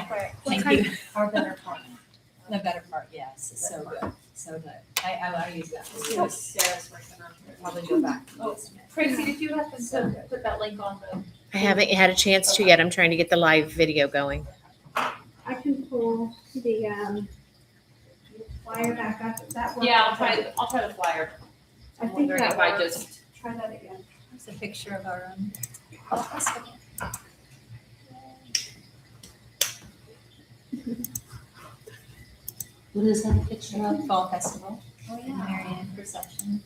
quick. Thank you. Our better part. The better part, yes, it's so good, so good. I use that. Sarah's working on it. Probably go back. Oh, Tracy, did you have to put that link on the? I haven't had a chance to yet. I'm trying to get the live video going. I can pull the flyer back up. Does that work? Yeah, I'll try the flyer. I I'm think wondering that if I works. just, Try that again. It's a picture of our own. What is that picture of? Fall Festival. oh Marian Perception.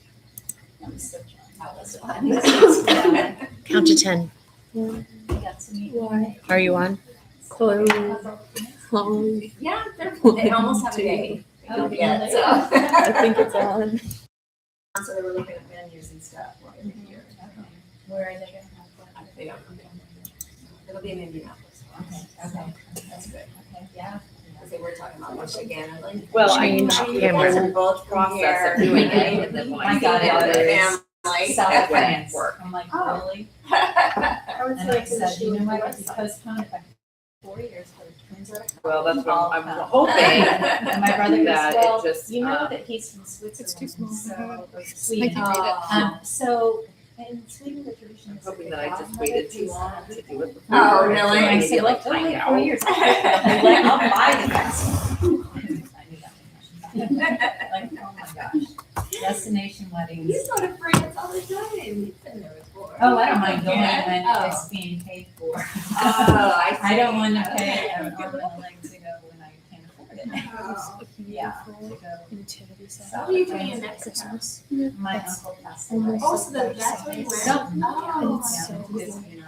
That was so fun. yeah. Count to 10. We got to meet. Why? Are you on? Yeah, they almost have a day. Oh, Yeah, really? so. I think it's on. So they were looking at menus and stuff while they were here. Where are they gonna have They don't come down. It'll be in Indianapolis. Okay, that's good, okay, yeah. Because they were talking about Michigan and like. Well, Change camera. There's a both process of doing it and then My God, it is. family. South went France. work. I'm like, Oh. really? I would And I say said, you know what, if you postpone it by 4 years, for the twins are coming. Well, that's what I'll I'm come. hoping. And my brother goes, that it well, just, you know uh, that he's from Switzerland. It's too small. So, or Sweden. Oh. So in Sweden, the tradition is. Hoping that I just waited too long to do it. before. Oh, really? And I said, like, oh, wait, 4 years. They're like, I'll buy the castle. I knew that. Like, oh my gosh. Destination weddings. He's not afraid, it's all the time. He's been there before. Oh, I don't mind going when Oh. it's being paid for. Oh, I don't want to see. pay an arm and a leg to go when I can't afford it. Oh. Yeah. to go. What are you doing in Mexico? My uncle passed away. Oh, so that's where you went? So- Oh.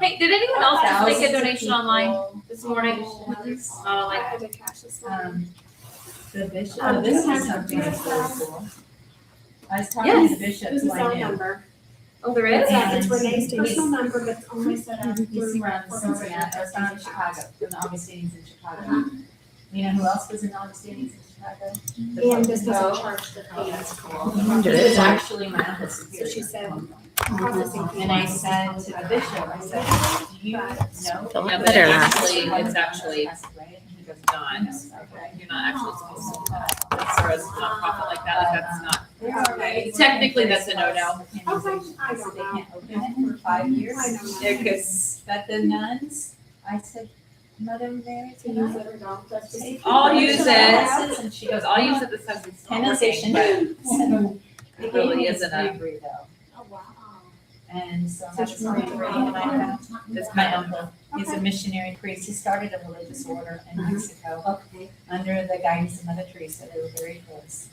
Hey, did anyone else just make a donation online this morning? Oh, like, had to cash this one. The bishop, oh, this is something that's really cool. I was talking to the bishop, This is who I our knew. number. oh, there is? It's Renee's personal number, but it's only set up. He's from Cincinnati, or from Chicago, from the Augustinians in Chicago. You know who else was in Augustinians in Chicago? And this Oh. doesn't charge the fee. That's cool. It's actually my uncle's superior. So she said, And I said to the bishop, I said, do you know? Feel Yeah, like but better now. actually, it's actually Passed away, and he goes, not. Okay. You're not actually supposed to do that. For a nonprofit like that, like that's not, Okay. technically that's a no-no. Okay, I So don't they know. can't open it for 5 years. I don't know. Yeah, 'cause But the nuns, I said, Mother Mary, To use it or not, that's just. I'll use it. And she goes, I'll use it this time it's not Canonization. working, but It it really isn't a, though. Oh, wow. And so So that's she's really not great. doing And I found it's my kind of, uncle, he's a missionary priest. He started a religious order in Mexico Okay. under the guidance of Mother Teresa. They were very close.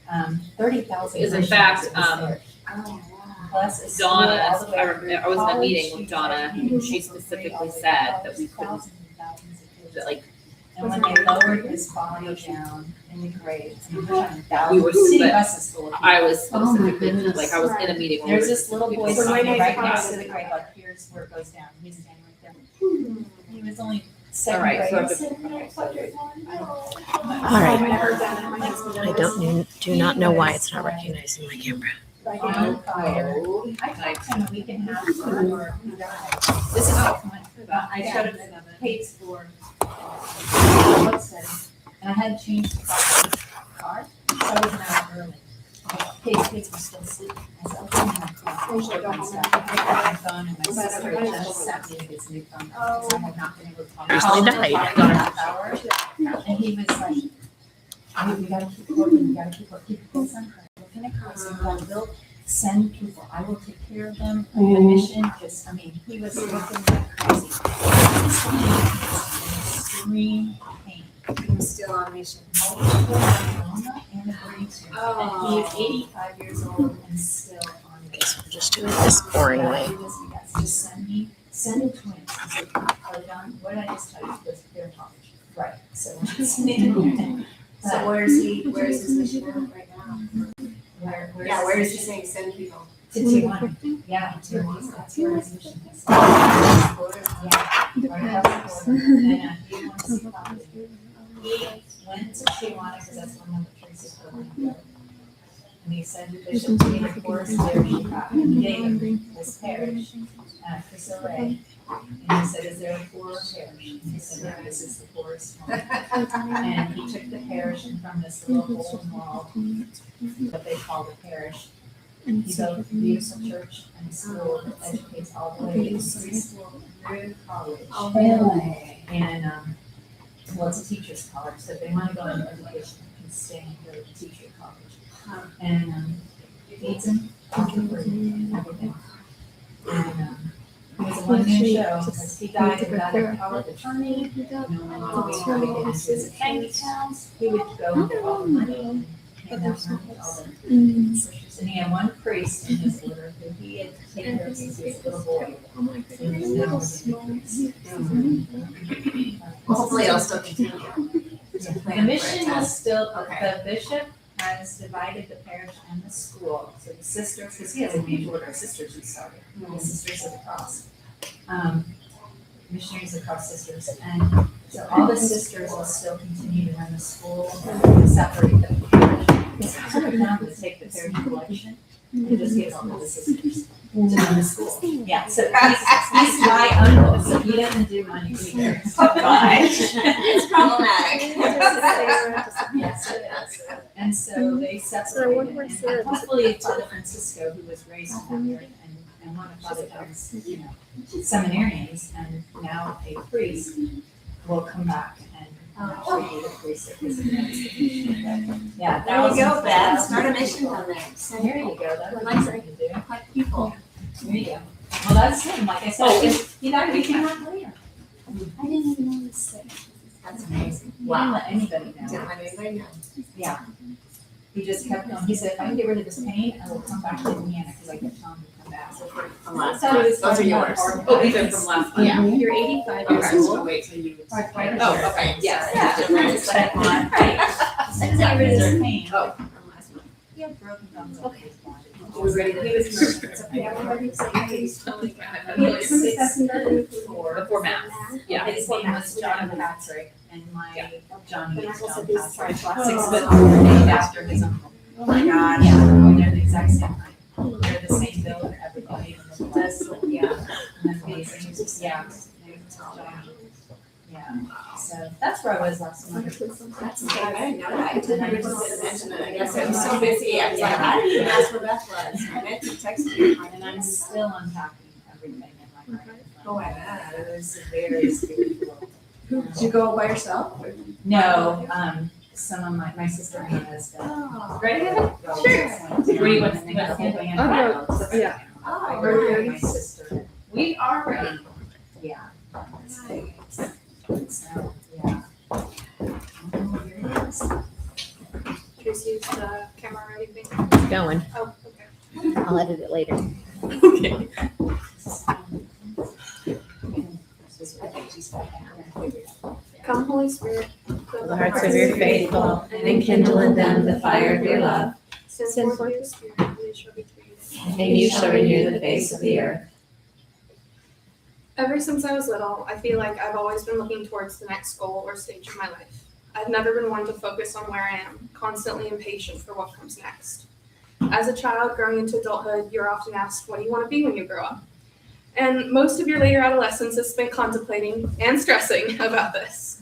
And 30,000. Is in Christians fact, was there. Oh, wow. Plus a school Donna, all the way I through remember, I was in a college. meeting with Donna, and she specifically said that we couldn't, Thousands and thousands of kids. that like, And when they lowered his body down in the grave, and we're talking We were- thousands, city but buses full of people. I was Oh, my specifically, goodness. like, I was in a meeting. where we There's were this little boy specifically So my standing neighbor right calls next to it the a grave, like here's where it goes down. He's standing right Hmm. there. He was only All second right, grade. so I have to- Second grade, third grade. All right. I've never done it. My husband I do not know why it's not recognizing my camera. On fire. Oh, I talked to him a week and a half before he died. This is what I went through. I showed him the page for what setting, and I had changed the car, so I was an hour early. Kids were still sleeping. I said, okay, I'm gonna call. Usually go home I got my phone and my But sister everybody just else- sent me his new phone because I had not been able to talk. Recently died. And he was like, "Hey, we gotta keep working, we gotta keep working, keep this on her. Looking at cars, and they'll send people, I will take care of them, the mission, just, I mean, he was looking like crazy. Extreme pain. He was still on mission. Multiple myeloma and a brain tumor. Oh. And he is 85 years old and still on mission. So we'll just do it this boring way. Just send me twins. I said, oh, John, what did I just tell you? He goes, they're college. Right, so. So where's his mission right now? Where's Yeah, where is he saying send people? To Tijuana. Yeah, Tijuana, that's where his mission is. Yeah. Right across the border. And he wants to come. He went to Tijuana because that's where Mother Teresa told him to go. And he said to Bishop Peter Forrest there in Chicago, he gave him this parish, Cristo Rey. And he said, is there a poor parish? And he said, no, this is the poorest one. And he took the parish and from this little hole in the wall, what they call the parish, he built a beautiful church and school that educates all the way from preschool through college. Oh, really? And, well, it's a teacher's college, so if they want to go into education, they can stay and go to teacher college. And, feeds them, for free, and everything. And, it was a one-man show, because he died without a power of attorney, no one would go and visit bank accounts, he would go and get all the money, and hand out money to all the sisters. And he had one priest in his order who he had taken care of since he was a little boy. And he's now a priest. Hopefully it'll still continue. The mission is still, the bishop has divided the parish and the school, so the sisters, because he has a major order of sisters who started, the Sisters of the Cross. Missionaries of the Cross Sisters, and so all the sisters will still continue to run the school, separate the parish. It's hard now to take the parish collection, and just give all to the sisters to run the school. Yeah, so he's my uncle, so he doesn't do money either. It's problematic. Yes, it is. And so they separated, and hopefully Father Francisco, who was raised in that area, and one of Father John's, seminarians, and now a priest, will come back and actually be the priest of his institution. Yeah, There you go, Beth, start a mission down there. So there you go, that would be Like- something to do. Like people. There you go. Well, that's him, like I said, he died a few months later. I didn't even know this. That's amazing. He didn't let anybody know. Didn't let anybody know. Yeah. He just kept going. He said, if I can get rid of this pain, I will come back to Indiana, because I kept telling him to come back. So From last so he time. was Those are talking about yours. hard Oh, these are times. from last time. Yeah. You're 85 years Okay, old. so wait till you. Hard times. Oh, okay, yes. Yeah. Just like one. Right. Just get rid of this pain. Oh. From last month. He had broken thumbs over his body. He was ready to- He was Yeah, we're ready to say please. Totally. Before mass. Yeah. His name was John Patrick, and my Johnny But I is also John do Patrick. sorry. 6 foot under, named after his uncle. Oh my God. Yeah, and they're the exact same height. They're the same build, everybody. That's, yeah, amazing. Yeah. Johnny. Yeah, so that's where I was last month. That's okay, I didn't know that. I didn't mention it. I guess I was so busy. I was like, I didn't even ask where Beth was. I meant to text you. And I'm still unpacking everything in my brain. Oh, I bet. It was very spiritual. Did you go by yourself? No, some of my sister and my husband. Oh. Ready, Evan? Sure. Were you with- And they had a whole band Oh, of adults. yeah. I Oh, go with very my sister. We are ready. Yeah. nice. So, yeah. Tracy, is the camera ready? Babe? It's going. Oh, okay. I'll edit it later. Okay. Come, Holy Spirit. Fill the hearts of your faithful And enkindle in them the fire of your love. Send forth your Spirit, and they shall be created. And you shall renew the face of the earth. Ever since I was little, I feel like I've always been looking towards the next goal or stage of my life. I've never been one to focus on where I am, constantly impatient for what comes next. As a child growing into adulthood, you're often asked, what do you want to be when you grow up? And most of your later adolescence is spent contemplating and stressing about this.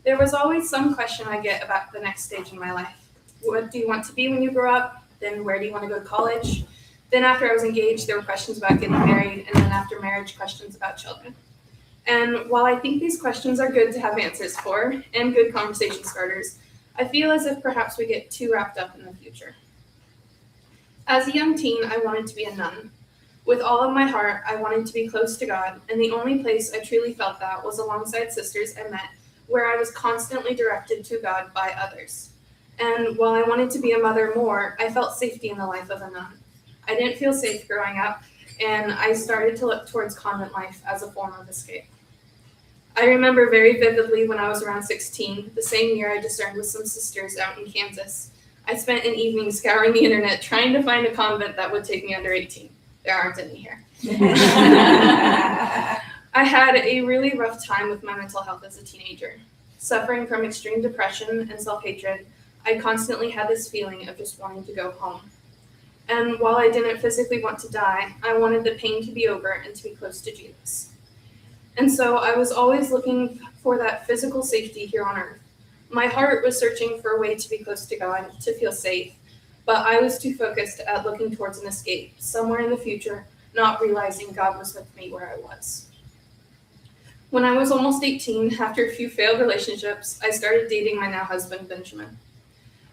There was always some question I get about the next stage in my life. What do you want to be when you grow up? Then where do you want to go to college? Then after I was engaged, there were questions about getting married, and then after marriage, questions about children. And while I think these questions are good to have answers for, and good conversation starters, I feel as if perhaps we get too wrapped up in the future. As a young teen, I wanted to be a nun. With all of my heart, I wanted to be close to God, and the only place I truly felt that was alongside sisters I met, where I was constantly directed to God by others. And while I wanted to be a mother more, I felt safety in the life of a nun. I didn't feel safe growing up, and I started to look towards convent life as a form of escape. I remember very vividly when I was around 16, the same year I discerned with some sisters out in Kansas. I spent an evening scouring the internet trying to find a convent that would take me under 18. There aren't any here. I had a really rough time with my mental health as a teenager. Suffering from extreme depression and self-hatred, I constantly had this feeling of just wanting to go home. And while I didn't physically want to die, I wanted the pain to be over and to be close to Jesus. And so I was always looking for that physical safety here on earth. My heart was searching for a way to be close to God, to feel safe, but I was too focused at looking towards an escape somewhere in the future, not realizing God was with me where I was. When I was almost 18, after a few failed relationships, I started dating my now husband, Benjamin.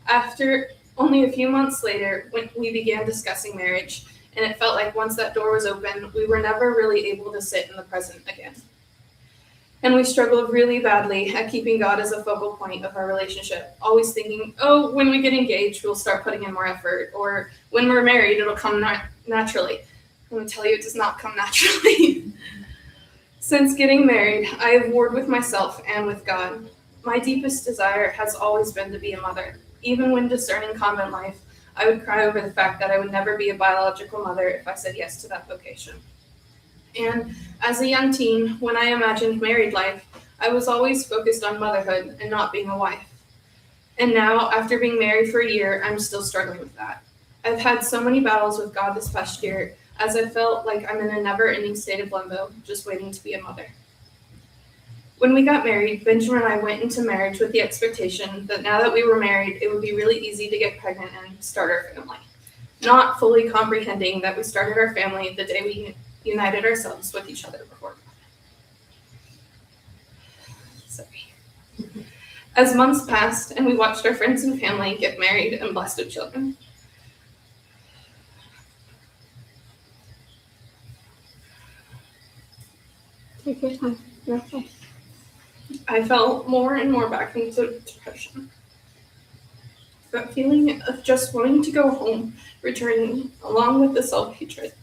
After only a few months later, when we began discussing marriage, and it felt like once that door was open, we were never really able to sit in the present again. And we struggled really badly at keeping God as a focal point of our relationship, always thinking, oh, when we get engaged, we'll start putting in more effort, or when we're married, it'll come naturally. I'm going to tell you, it does not come naturally. Since getting married, I have warred with myself and with God. My deepest desire has always been to be a mother. Even when discerning convent life, I would cry over the fact that I would never be a biological mother if I said yes to that vocation. And as a young teen, when I imagined married life, I was always focused on motherhood and not being a wife. And now, after being married for a year, I'm still struggling with that. I've had so many battles with God this past year, as I felt like I'm in a never-ending state of limbo, just waiting to be a mother. When we got married, Benjamin and I went into marriage with the expectation that now that we were married, it would be really easy to get pregnant and start our family. Not fully comprehending that we started our family the day we united ourselves with each other before God. Sorry. As months passed and we watched our friends and family get married and blessed with children, take your time. You're okay. I fell more and more back into depression. That feeling of just wanting to go home, returning, along with the self-hatred.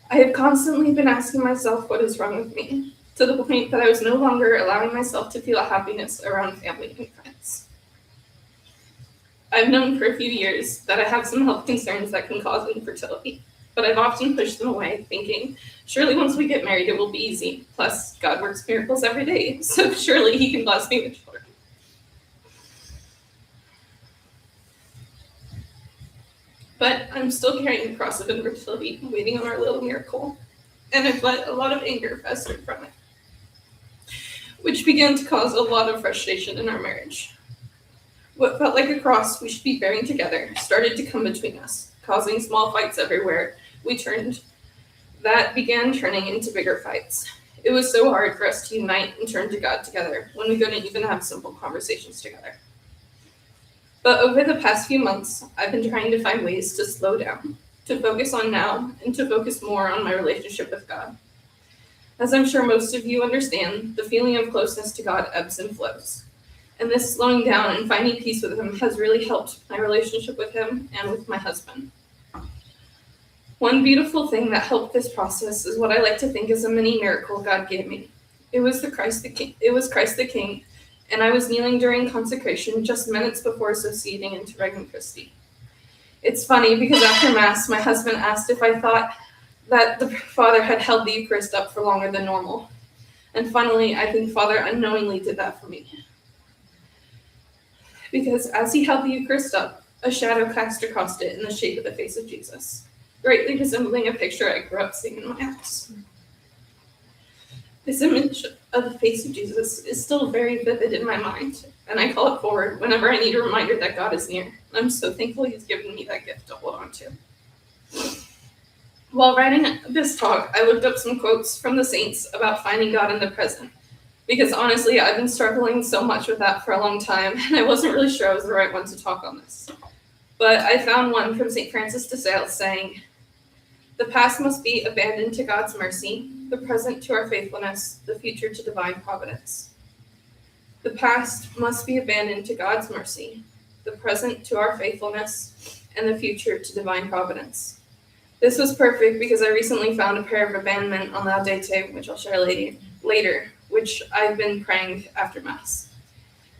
I had constantly been asking myself what is wrong with me, to the point that I was no longer allowing myself to feel a happiness around family and friends. I've known for a few years that I have some health concerns that can cause infertility, but I've often pushed them away, thinking, surely once we get married it will be easy. Plus, God works miracles every day, so surely he can bless me with children. But I'm still carrying the cross of infertility, waiting on our little miracle, and I've let a lot of anger fester from it, which began to cause a lot of frustration in our marriage. What felt like a cross we should be bearing together started to come between us, causing small fights everywhere. That began turning into bigger fights. It was so hard for us to unite and turn to God together when we couldn't even have simple conversations together. But over the past few months, I've been trying to find ways to slow down, to focus on now, and to focus more on my relationship with God. As I'm sure most of you understand, the feeling of closeness to God ebbs and flows. And this slowing down and finding peace with him has really helped my relationship with him and with my husband. One beautiful thing that helped this process is what I like to think is a mini miracle God gave me. It was Christ the King, and I was kneeling during consecration just minutes before associating into Regnum Christi. It's funny because after Mass, my husband asked if I thought that the Father had held the Eucharist up for longer than normal. And finally, I think Father unknowingly did that for me. Because as he held the Eucharist up, a shadow cast across it in the shape of the face of Jesus, greatly resembling a picture I grew up seeing in my house. This image of the face of Jesus is still very vivid in my mind, and I call it forward whenever I need a reminder that God is near. I'm so thankful he's given me that gift to hold on to. While writing this talk, I looked up some quotes from the saints about finding God in the present, because honestly, I've been struggling so much with that for a long time, and I wasn't really sure I was the right one to talk on this. But I found one from St. Francis de Sales saying, "The past must be abandoned to God's mercy, the present to our faithfulness, the future to divine providence." The past must be abandoned to God's mercy, the present to our faithfulness, and the future to divine providence. This was perfect because I recently found a prayer of abandonment on Laudate, which I'll share later, which I've been praying after Mass.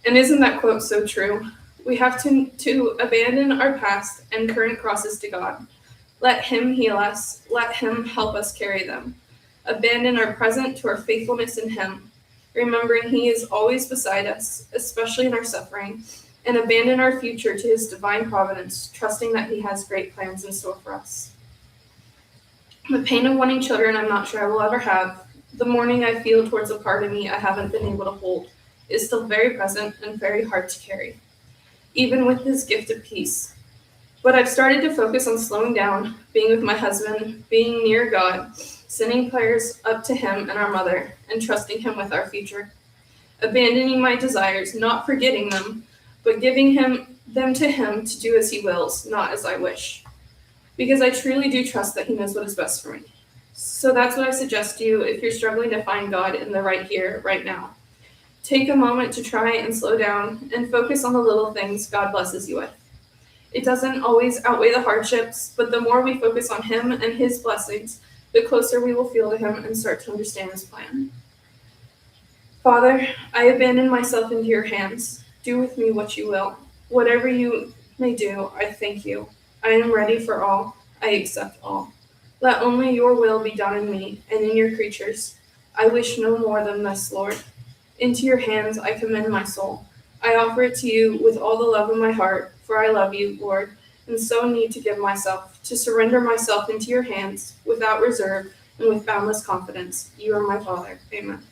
And isn't that quote so true? We have to abandon our past and current crosses to God. Let him heal us. Let him help us carry them. Abandon our present to our faithfulness in him, remembering he is always beside us, especially in our suffering, and abandon our future to his divine providence, trusting that he has great plans in store for us. The pain of wanting children I'm not sure I will ever have, The mourning I feel towards a part of me I haven't been able to hold is still very present and very hard to carry, even with his gift of peace. But I've started to focus on slowing down, being with my husband, being near God, sending prayers up to him and our mother, and trusting him with our future. Abandoning my desires, not forgetting them, but giving them to him to do as he wills, not as I wish. Because I truly do trust that he knows what is best for me. So that's what I suggest to you if you're struggling to find God in the right here, right now. Take a moment to try and slow down and focus on the little things God blesses you with. It doesn't always outweigh the hardships, but the more we focus on him and his blessings, the closer we will feel to him and start to understand his plan. Father, I abandon myself into your hands. Do with me what you will. Whatever you may do, I thank you. I am ready for all. I accept all. Let only your will be done in me and in your creatures. I wish no more than this, Lord. Into your hands I commend my soul. I offer it to you with all the love in my heart, for I love you, Lord, and so need to give myself, to surrender myself into your hands without reserve and with boundless confidence. You are my Father. Amen.